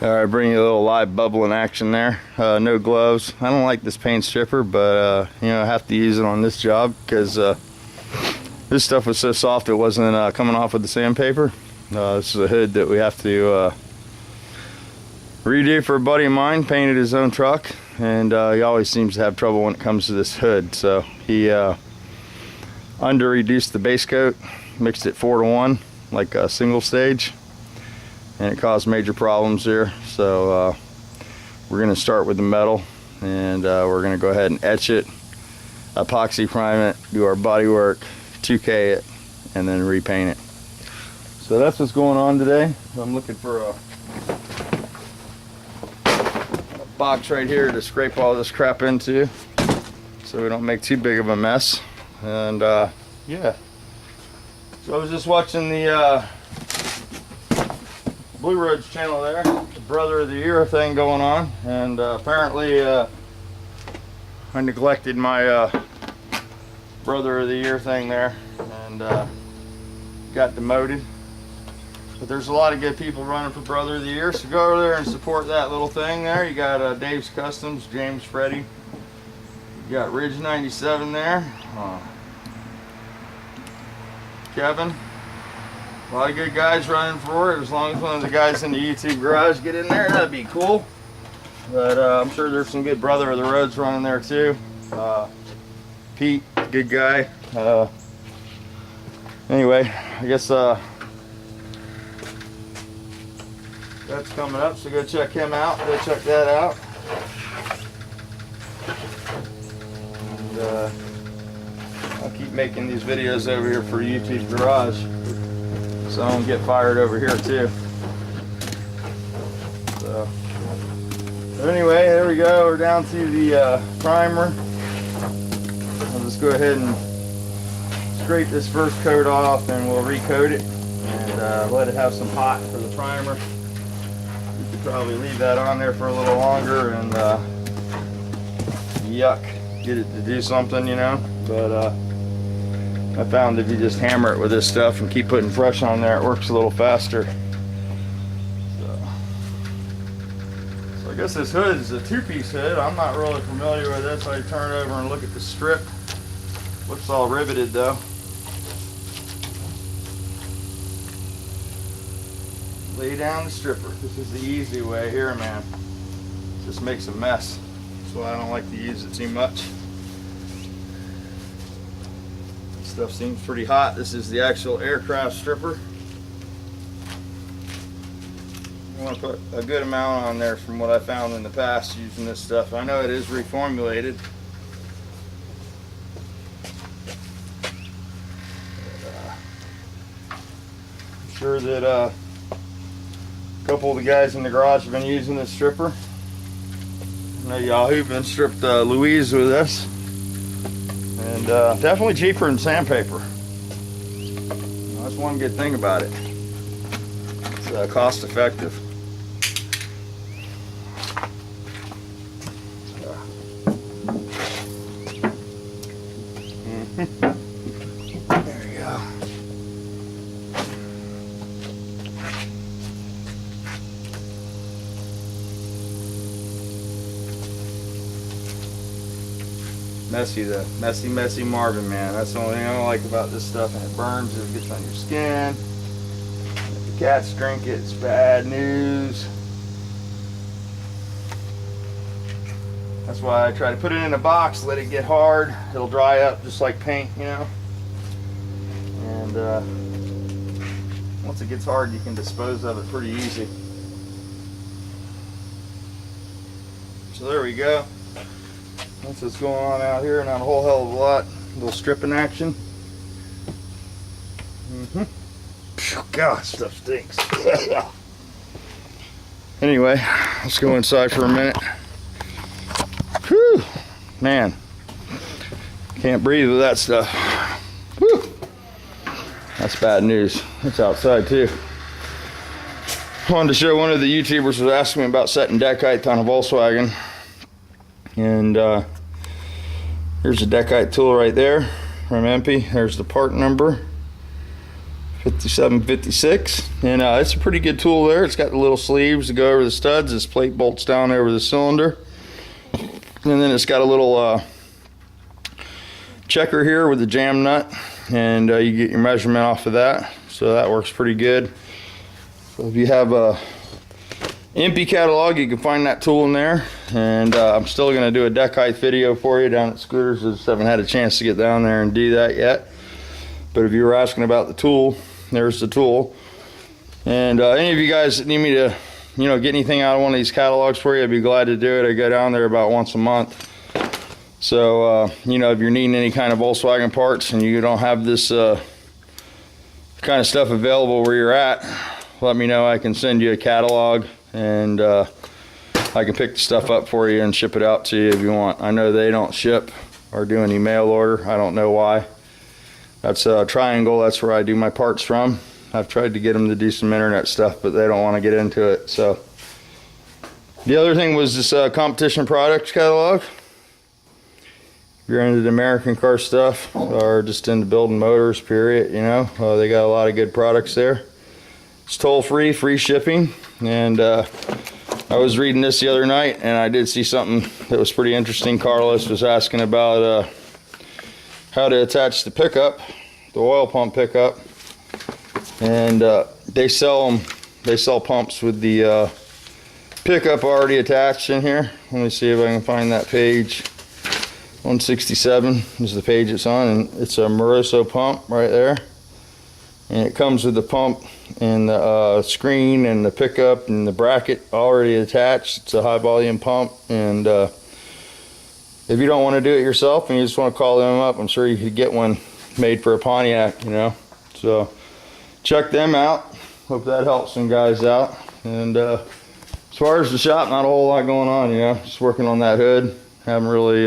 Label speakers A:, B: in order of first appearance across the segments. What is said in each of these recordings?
A: Alright, bring you a little live bubbling action there. No gloves. I don't like this paint stripper, but you know, I have to use it on this job because this stuff was so soft it wasn't coming off with the sandpaper. This is a hood that we have to redo for a buddy of mine. Painted his own truck, and he always seems to have trouble when it comes to this hood. So he under reduced the base coat, mixed it 4-to-1 like a single stage, and it caused major problems here. So we're going to start with the metal, and we're going to go ahead and etch it, epoxy prime it, do our body work, 2K it, and then repaint it. So that's what's going on today. I'm looking for a box right here to scrape all this crap into so we don't make too big of a mess. And yeah, so I was just watching the Blue Roads channel there, the Brother of the Year thing going on, and apparently I neglected my Brother of the Year thing there and got demoted. But there's a lot of good people running for Brother of the Year, so go over there and support that little thing there. You got Dave's Customs, James, Freddie. You got Ridge 97 there. Kevin. A lot of good guys running for it. As long as one of the guys in the YouTube garage get in there, that'd be cool. But I'm sure there's some good Brother of the Roads running there too. Pete, good guy. Anyway, I guess that's coming up, so go check him out. Go check that out. And I'll keep making these videos over here for YouTube Garage, so I don't get fired over here too. So anyway, there we go. We're down to the primer. I'll just go ahead and scrape this first coat off, and we'll recoat it and let it have some hot for the primer. Probably leave that on there for a little longer and yuck, get it to do something, you know. But I found if you just hammer it with this stuff and keep putting fresh on there, it works a little faster. So I guess this hood is a two-piece hood. I'm not really familiar with this. I turn over and look at the strip. Looks all riveted though. Lay down the stripper. This is the easy way here, man. Just makes a mess. That's why I don't like to use it too much. This stuff seems pretty hot. This is the actual aircraft stripper. I want to put a good amount on there from what I found in the past using this stuff. I know it is reformulated. I'm sure that a couple of the guys in the garage have been using this stripper. I know Yahoo been stripped Louise with this, and definitely cheaper than sandpaper. That's one good thing about it. It's cost effective. There you go. Messy though. Messy Marvin, man. That's the only thing I don't like about this stuff, and it burns, it gets on your skin. If the cats drink it, it's bad news. That's why I try to put it in a box, let it get hard. It'll dry up just like paint, you know. And once it gets hard, you can dispose of it pretty easy. So there we go. That's what's going on out here, not a whole hell of a lot. A little stripping action. God, stuff stinks. Anyway, let's go inside for a minute. Whew, man, can't breathe with that stuff. Whew. That's bad news. It's outside too. Wanted to show one of the YouTubers was asking me about setting deck height on a Volkswagen. And here's the deck height tool right there from Empey. There's the part number. 5756, and it's a pretty good tool there. It's got the little sleeves to go over the studs. This plate bolts down over the cylinder, and then it's got a little checker here with the jam nut, and you get your measurement off of that, so that works pretty good. So if you have a empty catalog, you can find that tool in there. And I'm still going to do a deck height video for you down at Scooters. I just haven't had a chance to get down there and do that yet. But if you were asking about the tool, there's the tool. And any of you guys that need me to, get anything out of one of these catalogs for you, I'd be glad to do it. I go down there about once a month. So, if you're needing any kind of Volkswagen parts and you don't have this kind of stuff available where you're at, let me know. I can send you a catalog, and I can pick the stuff up for you and ship it out to you if you want. I know they don't ship or do any mail order. I don't know why. That's Triangle. That's where I do my parts from. I've tried to get them to do some internet stuff, but they don't want to get into it. So the other thing was this competition products catalog. If you're into the American car stuff or just into building motors, period, they got a lot of good products there. It's toll-free, free shipping, and I was reading this the other night, and I did see something that was pretty interesting. Carlos was asking about how to attach the pickup, the oil pump pickup, and they sell pumps with the pickup already attached in here. Let me see if I can find that page. 167 is the page it's on, and it's a Moroso pump right there, and it comes with the pump and the screen and the pickup and the bracket already attached. It's a high volume pump, and if you don't want to do it yourself and you just want to call them up, I'm sure you could get one made for a Pontiac, so check them out. Hope that helps some guys out. And as far as the shop, not a whole lot going on, just working on that hood. Haven't really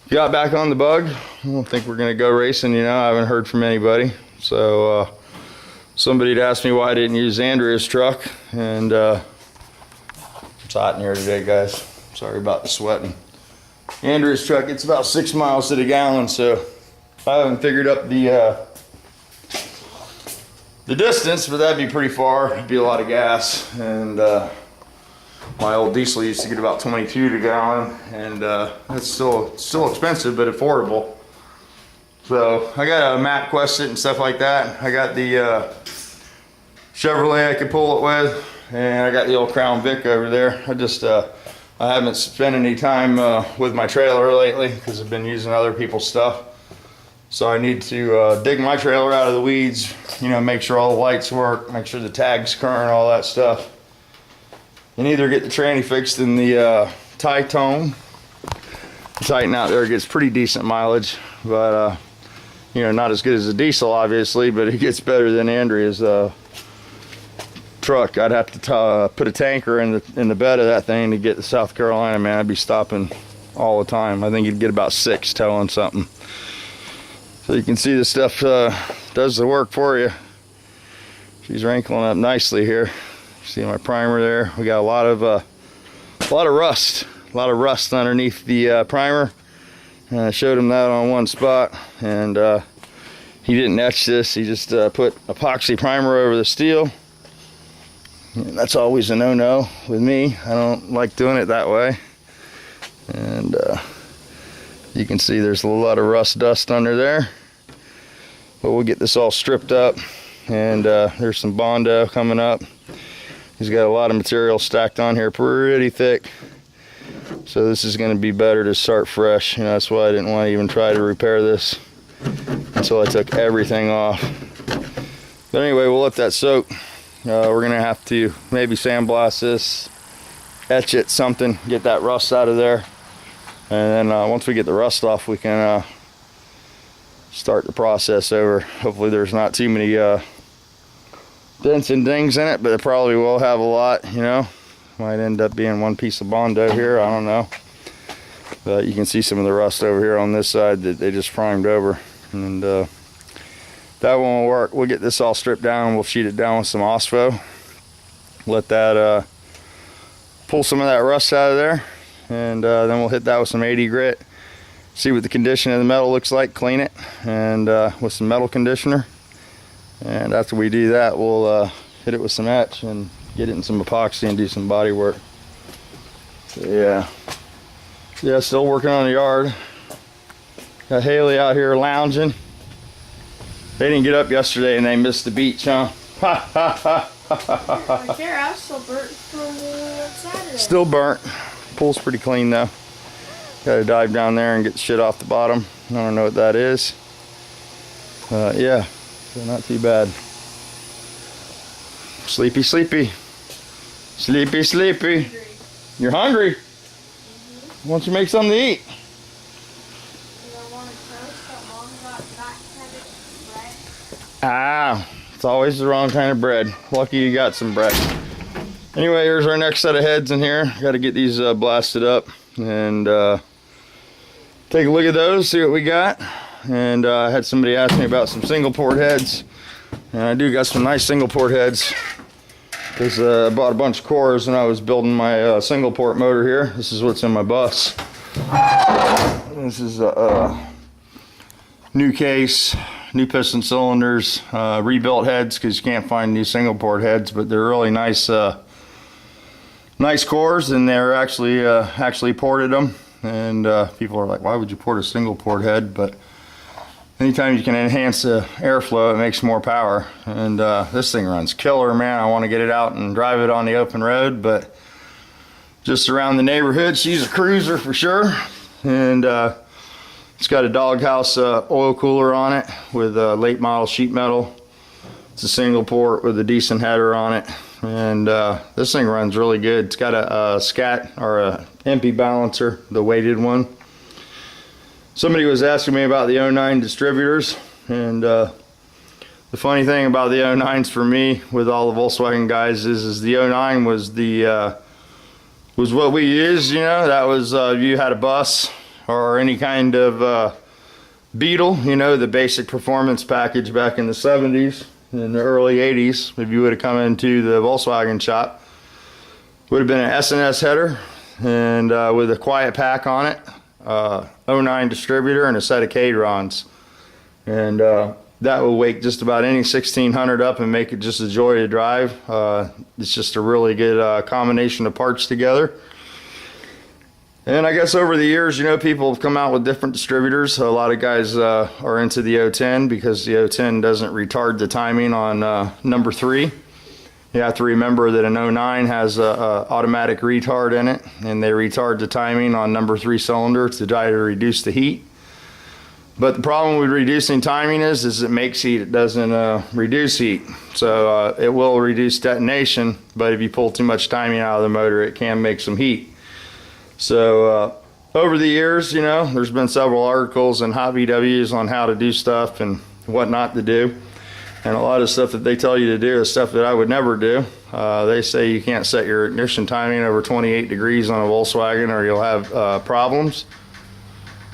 A: got back on the Bug. I don't think we're gonna go racing, I haven't heard from anybody. So somebody had asked me why I didn't use Andrea's truck, and it's hot in here today, guys. Sorry about the sweating. Andrea's truck, it's about 6 miles to the gallon, so I haven't figured up the distance, but that'd be pretty far. It'd be a lot of gas, and my old diesel used to get about 22 to gallon, and it's still expensive, but affordable. So I got a Map Quest it and stuff like that. I got the Chevrolet I could pull it with, and I got the old Crown Vic over there. I haven't spent any time with my trailer lately because I've been using other people's stuff. So I need to dig my trailer out of the weeds, make sure all the lights work, make sure the tag's current, all that stuff. And either get the tranny fixed in the Titone. The Titan out there gets pretty decent mileage, but not as good as the diesel, obviously, but it gets better than Andrea's truck. I'd have to put a tanker in the bed of that thing to get to South Carolina, man. I'd be stopping all the time. I think you'd get about 6 towing something. So you can see this stuff does the work for you. She's wrinkling up nicely here. See my primer there. We got a lot of rust underneath the primer. And I showed him that on one spot, and he didn't etch this. He just put epoxy primer over the steel. And that's always a no-no with me. I don't like doing it that way. And you can see there's a lot of rust dust under there. But we'll get this all stripped up, and there's some Bondo coming up. He's got a lot of material stacked on here pretty thick. So this is going to be better to start fresh. That's why I didn't want to even try to repair this until I took everything off. But anyway, we'll let that soak. We're going to have to maybe sandblast this, etch it, something, get that rust out of there. And then once we get the rust off, we can start the process over. Hopefully there's not too many dents and dings in it, but it probably will have a lot, Might end up being one piece of Bondo here, I don't know. But you can see some of the rust over here on this side that they just primed over. And that won't work. We'll get this all stripped down, we'll sheet it down with some Ospo. Let that pull some of that rust out of there. And then we'll hit that with some 80 grit. See what the condition of the metal looks like, clean it, and with some metal conditioner. And after we do that, we'll hit it with some etch and get it in some epoxy and do some body work. So yeah, still working on the yard. Got Haley out here lounging. They didn't get up yesterday and they missed the beach, huh? Ha ha ha.
B: I was still burnt from Saturday.
A: Still burnt. Pool's pretty clean though. Gotta dive down there and get the shit off the bottom. I don't know what that is. Yeah, so not too bad. Sleepy, sleepy. Sleepy, sleepy.
B: Hungry.
A: You're hungry? Why don't you make something to eat?
B: I want to toast, but Mom got that kind of bread.
A: Ah, it's always the wrong kind of bread. Lucky you got some bread. Anyway, here's our next set of heads in here. Got to get these blasted up and take a look at those, see what we got. And I had somebody ask me about some single port heads, and I do got some nice single port heads because I bought a bunch of cores and I was building my single port motor here. This is what's in my bus. This is a new case, new piston cylinders, rebuilt heads because you can't find new single port heads, but they're really nice nice cores, and they're actually ported them. And people are like, why would you port a single port head? But anytime you can enhance the airflow, it makes more power. And this thing runs killer, man. I want to get it out and drive it on the open road, but just around the neighborhood, she's a cruiser for sure. And it's got a doghouse oil cooler on it with late model sheet metal. It's a single port with a decent header on it. And this thing runs really good. It's got a SCAT or a MP balancer, the weighted one. Somebody was asking me about the 09 distributors, and the funny thing about the 09s for me with all the Volkswagen guys is the 09 was was what we used. You know, that was if you had a bus or any kind of Beetle, you know, the basic performance package back in the 70s. In the early 80s, if you would have come into the Volkswagen shop, would have been an S&S header and with a quiet pack on it, 09 distributor, and a set of Cadrons. And that will wake just about any 1600 up and make it just a joy to drive. It's just a really good combination of parts together. And I guess over the years, you know, people have come out with different distributors. A lot of guys are into the 010 because the 010 doesn't retard the timing on number 3. You have to remember that an 09 has a automatic retard in it, and they retard the timing on number 3 cylinder to try to reduce the heat. But the problem with reducing timing is it makes heat, it doesn't reduce heat. So it will reduce detonation, but if you pull too much timing out of the motor, it can make some heat. So over the years, you know, there's been several articles in Hot VWs on how to do stuff and what not to do. And a lot of stuff that they tell you to do is stuff that I would never do. They say you can't set your ignition timing over 28 degrees on a Volkswagen or you'll have problems.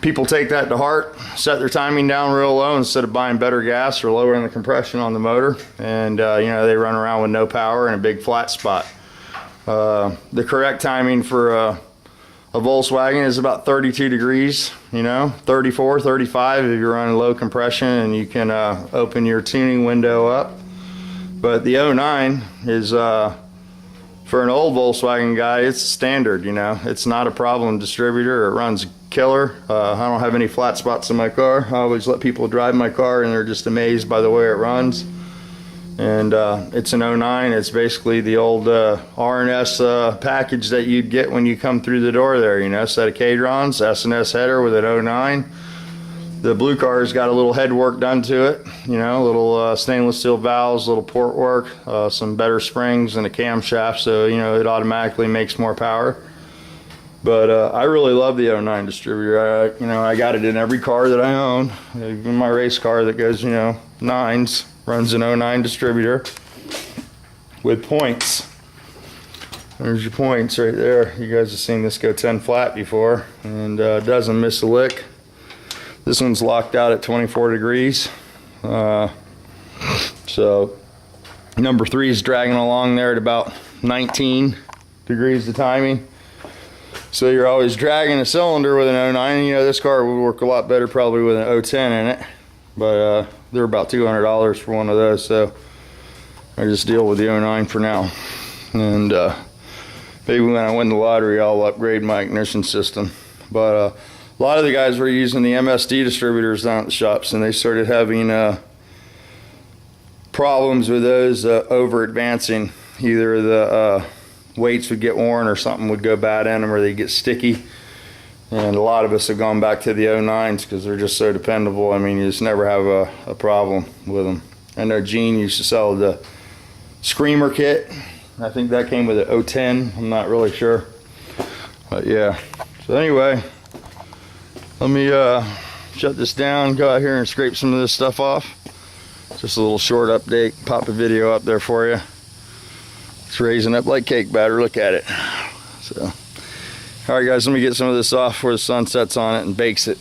A: People take that to heart, set their timing down real low instead of buying better gas or lowering the compression on the motor. And, you know, they run around with no power and a big flat spot. The correct timing for a Volkswagen is about 32 degrees, you know, 34, 35 if you're running low compression, and you can open your tuning window up. But the 09 is, for an old Volkswagen guy, it's standard, you know. It's not a problem distributor. It runs killer. I don't have any flat spots in my car. I always let people drive my car and they're just amazed by the way it runs. And it's an 09. It's basically the old R&S package that you'd get when you come through the door there, you know, set of Cadrons, S&S header with an 09. The blue car's got a little head work done to it, you know, little stainless steel valves, little port work, some better springs and a camshaft, so, you know, it automatically makes more power. But I really love the 09 distributor. You know, I got it in every car that I own. Even my race car that goes, you know, 9s. Runs an 09 distributor with points. There's your points right there. You guys have seen this go 10 flat before, and doesn't miss a lick. This one's locked out at 24 degrees. So number 3 is dragging along there at about 19 degrees of timing. So you're always dragging a cylinder with an 09. You know, this car would work a lot better probably with an 010 in it. But they're about $200 for one of those, so I just deal with the 09 for now. And maybe when I win the lottery, I'll upgrade my ignition system. But a lot of the guys were using the MSD distributors down at the shops, and they started having problems with those over advancing. Either the weights would get worn or something would go bad in them, or they'd get sticky. And a lot of us have gone back to the 09s because they're just so dependable. I mean, you just never have a problem with them. I know Gene used to sell the Screamer kit. I think that came with an 010. I'm not really sure. But yeah. So anyway, let me shut this down, go out here and scrape some of this stuff off. Just a little short update. Pop a video up there for you. It's raising up like cake batter. Look at it. So, all right, guys, let me get some of this off before the sun sets on it and bakes it.